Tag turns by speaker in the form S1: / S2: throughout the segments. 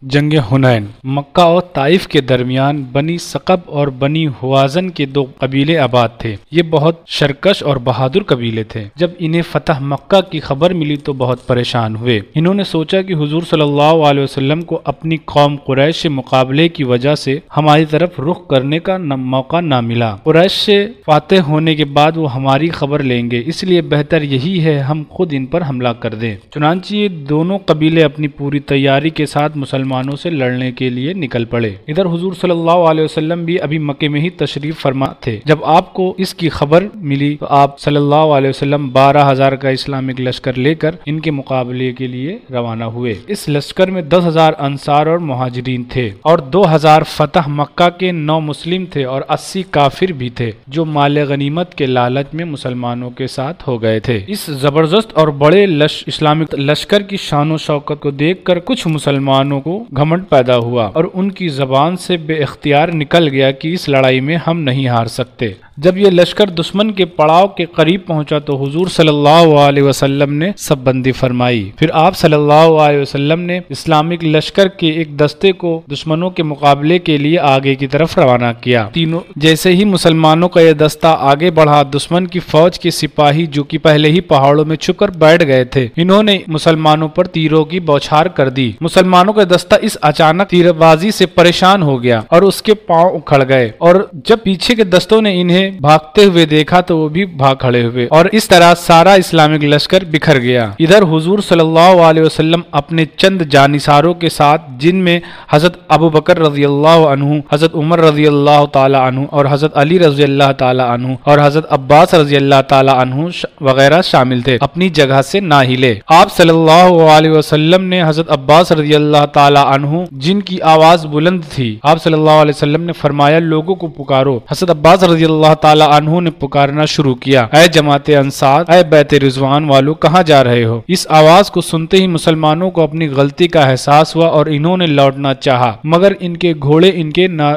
S1: جنگ حنین مکہ اور طائف کے درمیان بنی ثقب اور بنی ہوازن کے دو قبیلے آباد تھے۔ یہ بہت شرکش اور بہادر قبیلے تھے۔ جب انہیں فتح مکہ کی خبر ملی تو بہت پریشان ہوئے۔ انہوں نے سوچا کہ حضور صلی اللہ علیہ وسلم کو اپنی قوم قریش سے مقابلے کی وجہ سے ہماری طرف رخ کرنے کا موقع نہ ملا۔ قریش سے فاتح ہونے کے بعد وہ ہماری خبر لیں گے، اس لیے بہتر یہی ہے ہم خود ان پر حملہ کر دیں۔ چنانچہ یہ دونوں قبیلے اپنی پوری تیاری کے ساتھ مسلمانوں سے لڑنے کے لیے نکل پڑے۔ ادھر حضور صلی اللہ علیہ وسلم بھی ابھی مکے میں ہی تشریف فرما تھے۔ جب آپ کو اس کی خبر ملی تو آپ صلی اللہ علیہ وسلم 12,000 کا اسلامک لشکر لے کر ان کے مقابلے کے لیے روانہ ہوئے۔ اس لشکر میں 10,000 انصار اور مہاجرین تھے اور 2,000 فتح مکہ کے 9 مسلم تھے اور 80 کافر بھی تھے جو مال غنیمت کے لالچ میں مسلمانوں کے ساتھ ہو گئے تھے۔ اس زبردست اور بڑے اسلامک لشکر کی شان و شوکت کو دیکھ کر کچھ مسلمانوں کو گھمنڈ پیدا ہوا اور ان کی زبان سے بے اختیار نکل گیا کہ اس لڑائی میں ہم نہیں ہار سکتے۔ جب یہ لشکر دشمن کے پڑاؤ کے قریب پہنچا تو حضور صلی اللہ علیہ وسلم نے سب بندی فرمائی۔ پھر آپ صلی اللہ علیہ وسلم نے اسلامک لشکر کے ایک دستے کو دشمنوں کے مقابلے کے لیے آگے کی طرف روانہ کیا۔ جیسے ہی مسلمانوں کا یہ دستہ آگے بڑھا، دشمن کی فوج کے سپاہی جو کہ پہلے ہی پہاڑوں میں چھپ کر بیٹھ گئے تھے، انہوں نے مسلمانوں پر تیروں کی بوچھار کر دی۔ مسلمانوں کا دستہ اس اچانک تیر بازی سے پریشان ہو گیا اور اس کے پاؤں اکھڑ گئے، اور جب پیچھے کے دستوں نے انہیں بھاگتے ہوئے دیکھا تو وہ بھی بھاگ کھڑے ہوئے اور اس طرح سارا اسلامک لشکر بکھر گیا۔ ادھر حضور صلی اللہ علیہ وسلم اپنے چند جانثاروں کے ساتھ، جن میں حضرت ابو بکر رضی اللہ عنہ، حضرت عمر رضی اللہ تعالی عنہ اور حضرت علی رضی اللہ تعالی عنہ اور حضرت عباس رضی اللہ تعالی عنہ وغیرہ شامل تھے، اپنی جگہ سے نہ ہلے۔ آپ صلی اللہ علیہ وسلم نے حضرت عباس رضی اللہ تعالی عنہ، جن کی آواز بلند تھی، آپ صلی اللہ علیہ وسلم نے فرمایا لوگوں کو پکارو۔ حضرت عباس رضی اللہ تعالی عنہ نے پکارنا شروع کیا، اے جماعت انصار، اے بیت رضوان والو، کہاں جا رہے ہو؟ اس آواز کو سنتے ہی مسلمانوں کو اپنی غلطی کا احساس ہوا اور انہوں نے لوٹنا چاہا، مگر ان کے گھوڑے ان کے نہ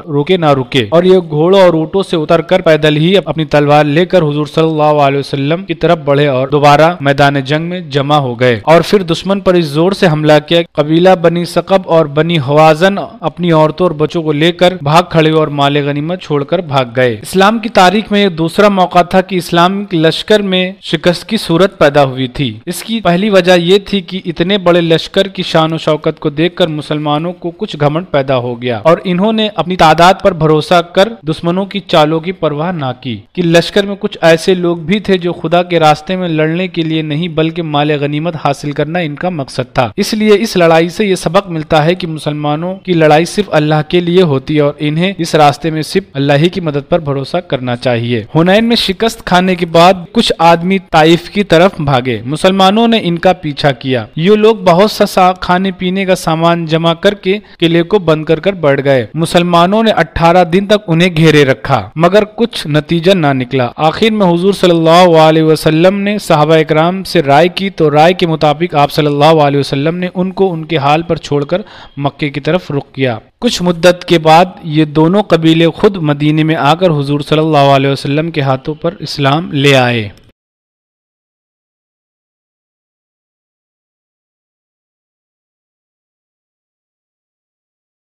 S1: رکے اور یہ گھوڑوں اور اونٹوں سے اتر کر پیدل ہی اپنی تلوار لے کر حضور صلی اللہ علیہ وسلم کی طرف بڑھے اور دوبارہ میدان جنگ میں جمع ہو گئے اور پھر دشمن پر اس زور سے حملہ کیا۔ قبیلہ بنی ثقب اور بنی ہوازن اپنی عورتوں اور بچوں کو لے کر بھاگ کھڑے اور مال غنیمت چھوڑ کر بھاگ گئے۔ اسلام کی تاریخ میں یہ دوسرا موقع تھا کہ اسلامک لشکر میں شکست کی صورت پیدا ہوئی تھی۔ اس کی پہلی وجہ یہ تھی کہ اتنے بڑے لشکر کی شان و شوکت کو دیکھ کر مسلمانوں کو کچھ گھمنڈ پیدا ہو گیا اور انہوں نے اپنی تعداد پر بھروسہ کر دشمنوں کی چالوں کی پرواہ نہ کی کہ لشکر میں کچھ ایسے لوگ بھی تھے جو خدا کے راستے میں لڑنے کے لیے نہیں بلکہ مال غنیمت حاصل کرنا ان کا مقصد تھا۔ اس لیے اس لڑائی سے یہ سبق ملتا ہے کہ مسلمانوں کی لڑائی صرف اللہ کے لیے ہوتی ہے اور انہیں اس راستے میں صرف اللہ ہی کی مدد پر بھروسہ کرنا چاہیے۔ حنین میں شکست کھانے کے بعد کچھ آدمی طائف کی طرف بھاگے۔ مسلمانوں نے ان کا پیچھا کیا۔ یہ لوگ بہت سا کھانے پینے کا سامان جمع کر کے قلعے کو بند کر بیٹھ گئے۔ مسلمانوں نے 18 دن تک انہیں گھیرے رکھا مگر کچھ نتیجہ نہ نکلا۔ آخر میں حضور صلی اللہ علیہ وسلم نے صحابہ اکرام سے رائے کی تو رائے کے مطابق آپ صلی اللہ علیہ وسلم نے ان کو ان کے حال پر چھوڑ کر مکے کی طرف رخ کیا۔ کچھ مدت کے بعد یہ دونوں قبیلے خود مدینے میں آ کر حضور صلی اللہ علیہ وسلم کے ہاتھوں پر اسلام لے آئے۔